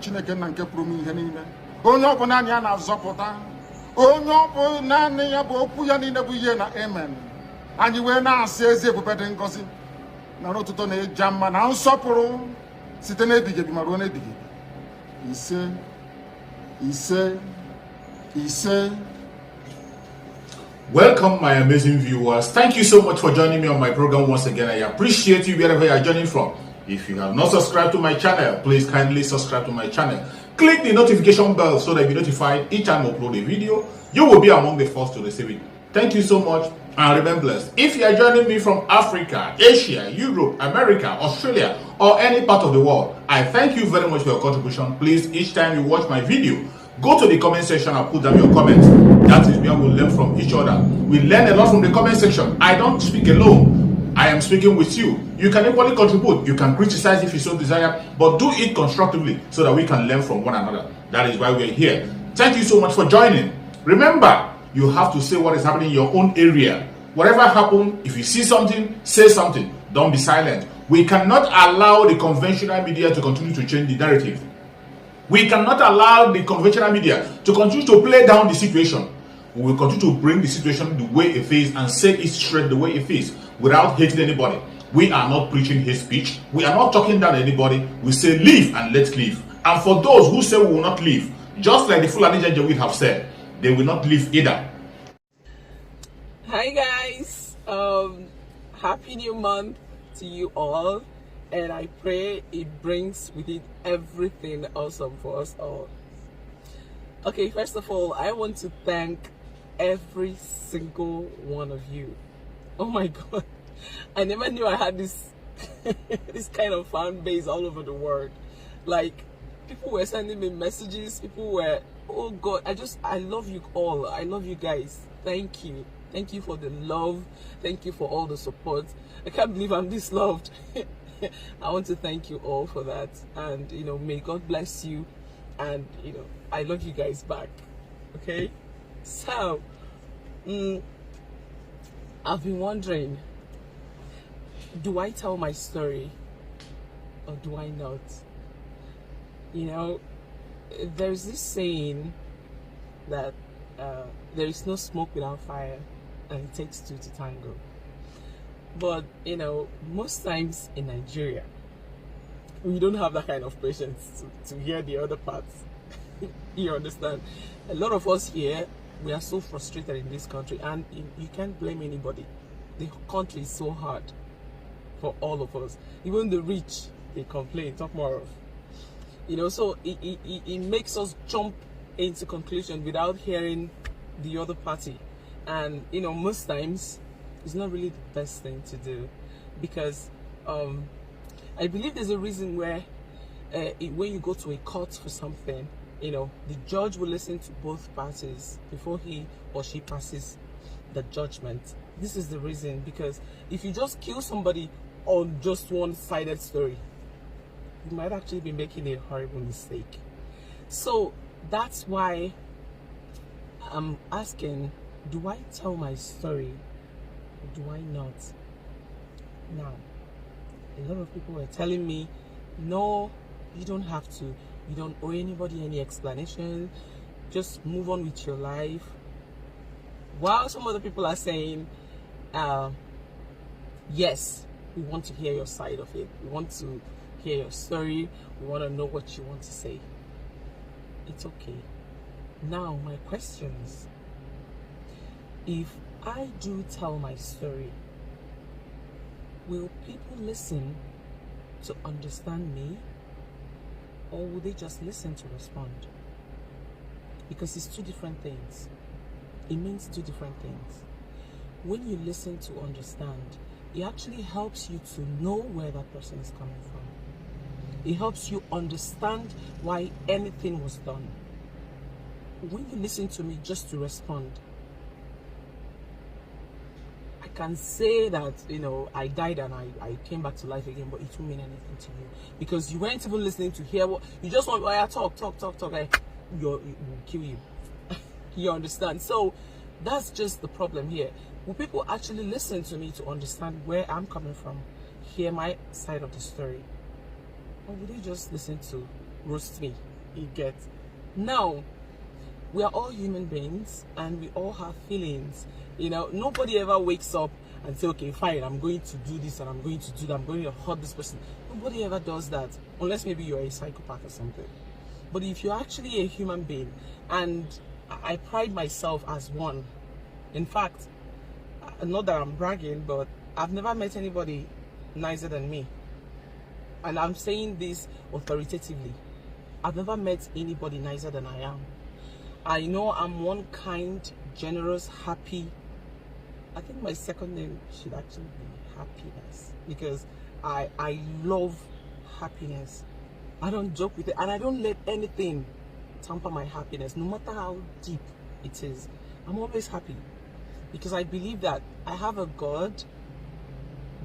Chineke na nke pụrụ m ihe niile. Onye ọ bụ naanị ya na-azọpụta. Onye ọ bụ naanị ya bụ okwu ya niile bụ ihe na amen. Anyị wee na-asị ezi ebube dị ngọzi na n'ụtụtụ na-eja mma na nsọpụrụ site n'ebighị ebi ma ruo n'ebighị ebi. Ise, ise, ise. Welcome, my amazing viewers. Thank you so much for joining me on my program once again. I appreciate you wherever you are joining from. If you have not subscribed to my channel, please kindly subscribe to my channel. Click the notification bell so that you'll be notified each time I upload a video. You will be among the first to receive it. Thank you so much and remain blessed. If you are joining me from Africa, Asia, Europe, America, Australia, or any part of the world, I thank you very much for your contribution. Please, each time you watch my video, go to the comment section and put down your comments. That is where we learn from each other. We learn a lot from the comment section. I don't speak alone. I am speaking with you. You can equally contribute. You can criticize if you so desire, but do it constructively so that we can learn from one another. That is why we're here. Thank you so much for joining. Remember, you have to say what is happening in your own area. Whatever happens, if you see something, say something. Don't be silent. We cannot allow the conventional media to continue to change the narrative. We cannot allow the conventional media to continue to play down the situation. We will continue to bring the situation the way it is and say it straight the way it is without hating anybody. We are not preaching hate speech. We are not talking down anybody. We say live and let live. And for those who say we will not live, just like the Fulani Janjaweed have said, they will not live either. Hi guys, happy new month to you all, and I pray it brings with it everything awesome for us all. Okay, first of all, I want to thank every single one of you. Oh my god, I never knew I had this this kind of fan base all over the world. Like, people were sending me messages, people were, oh god, I love you all. I love you guys. Thank you. Thank you for the love. Thank you for all the support. I can't believe I'm this loved. I want to thank you all for that. And, you know, may God bless you. And, you know, I love you guys back. Okay? So, I've been wondering, do I tell my story or do I not? You know, there's this saying that there is no smoke without fire, and it takes two to tango. But, you know, most times in Nigeria, we don't have that kind of patience to hear the other parts. You understand? A lot of us here, we are so frustrated in this country, and you can't blame anybody. The country is so hard for all of us. Even the rich, they complain, talk more of. You know, so it makes us jump into conclusion without hearing the other party. And, you know, most times it's not really the best thing to do, because I believe there's a reason where when you go to a court for something, you know, the judge will listen to both parties before he or she passes the judgment. This is the reason, because if you just kill somebody on just one-sided story, you might actually be making a horrible mistake. So that's why I'm asking, do I tell my story or do I not? Now, a lot of people are telling me, no, you don't have to. You don't owe anybody any explanation. Just move on with your life. While some other people are saying, yes, we want to hear your side of it. We want to hear your story. We want to know what you want to say. It's okay. Now, my question is, if I do tell my story, will people listen to understand me, or will they just listen to respond? Because it's two different things. It means two different things. When you listen to understand, it actually helps you to know where that person is coming from. It helps you understand why anything was done. When you listen to me just to respond, I can say that, you know, I died and I came back to life again, but it won't mean anything to you, because you weren't even listening to hear what you just want. Talk. It will kill you. You understand? So that's just the problem here. Will people actually listen to me to understand where I'm coming from, hear my side of the story, or will they just listen to roast me You get? Now, we are all human beings and we all have feelings. You know, nobody ever wakes up and say, okay, fine, I'm going to do this and I'm going to do that, I'm going to hurt this person. Nobody ever does that, unless maybe you're a psychopath or something. But if you're actually a human being, and I pride myself as one, in fact, not that I'm bragging, but I've never met anybody nicer than me. And I'm saying this authoritatively. I've never met anybody nicer than I am. I know I'm one kind, generous, happy. I think my second name should actually be happiness, because I love happiness. I don't joke with it, and I don't let anything tamper my happiness, no matter how deep it is. I'm always happy, because I believe that I have a God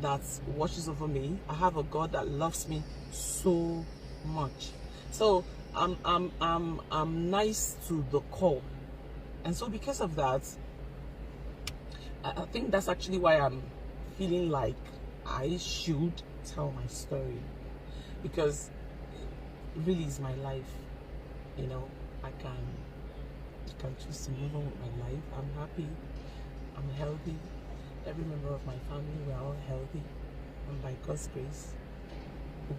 that watches over me. I have a God that loves me so much. So I'm nice to the core, and so because of that, I think that's actually why I'm feeling like I should tell my story, because it really is my life. You know, I can choose to move on with my life. I'm happy, I'm healthy. Every member of my family, we're all healthy, and by God's grace,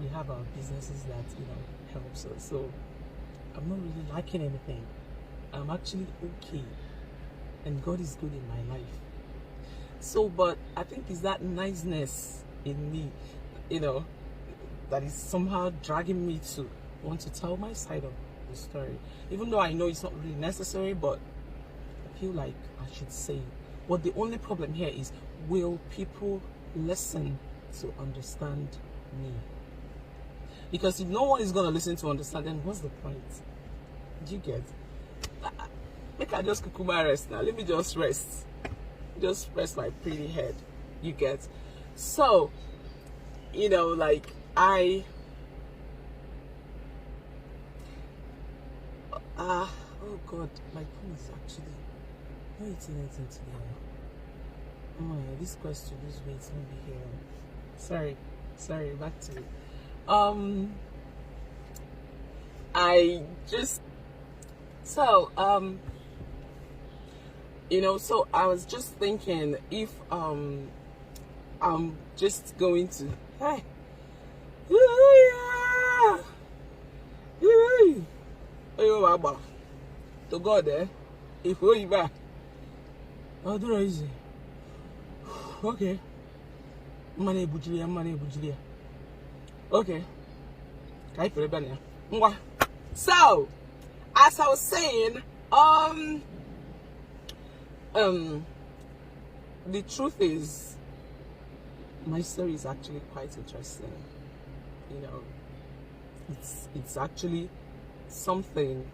we have our businesses that, you know, helps us. So I'm not really lacking anything. I'm actually okay, and God is good in my life. So, but I think it's that niceness in me, you know, that is somehow dragging me to want to tell my side of the story. Even though I know it's not really necessary, but I feel like I should say it. But the only problem here is, will people listen to understand me? Because if no one is going to listen to understand, then what's the point? Do you get? Make I just kukuma rest now. Let me just rest. Just rest my pretty head. You get? So, you know, like oh God, my phone is actually not eating anything today. Oh my, this question is waiting me here. Sorry, back to it. You know, so I was just thinking, if I'm just going to, hey, to God there, if we back, I'll do it easy. Okay, money bujilia. Okay, so as I was saying, the truth is, my story is actually quite interesting. You know, it's actually something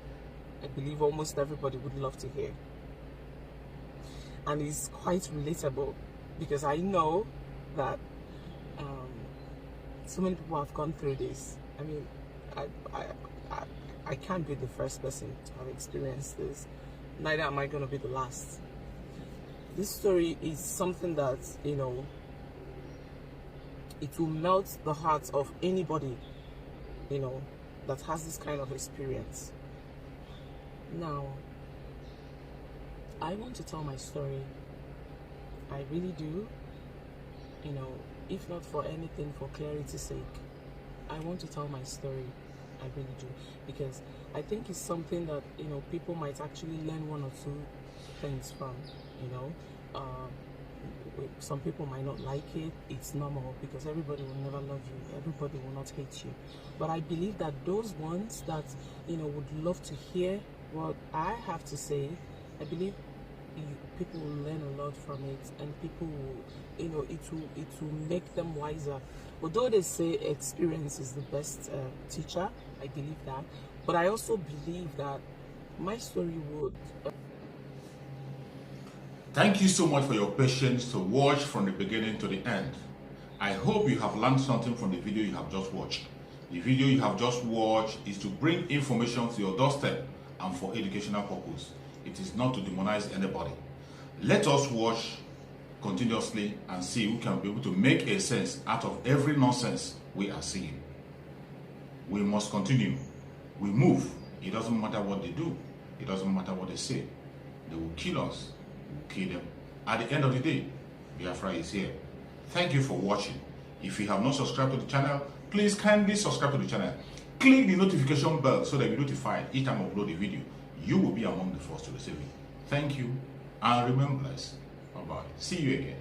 I believe almost everybody would love to hear, and it's quite relatable, because I know that so many people have gone through this. I mean, I can't be the first person to have experienced this. Neither am I going to be the last. This story is something that, you know, it will melt the heart of anybody, you know, that has this kind of experience. Now, I want to tell my story. I really do. You know, if not for anything, for clarity's sake, I want to tell my story. I really do, because I think it's something that, you know, people might actually learn one or two things from. You know, some people might not like it. It's normal, because everybody will never love you. Everybody will not hate you. But I believe that those ones that, you know, would love to hear what I have to say, I believe people will learn a lot from it, and people will, you know, it will make them wiser. Although they say experience is the best teacher, I believe that, but I also believe that my story would. Thank you so much for your patience to watch from the beginning to the end. I hope you have learned something from the video you have just watched. The video you have just watched is to bring information to your doorstep and for educational purpose. It is not to demonize anybody. Let us watch continuously and see who can be able to make a sense out of every nonsense we are seeing. We must continue. We move It doesn't matter what they do. It doesn't matter what they say. They will kill us. We'll kill them. At the end of the day, Biafra is here. Thank you for watching. If you have not subscribed to the channel, please kindly subscribe to the channel. Click the notification bell so that you're notified each time I upload a video. You will be among the first to receive it. Thank you and remain blessed. Bye-bye. See you again.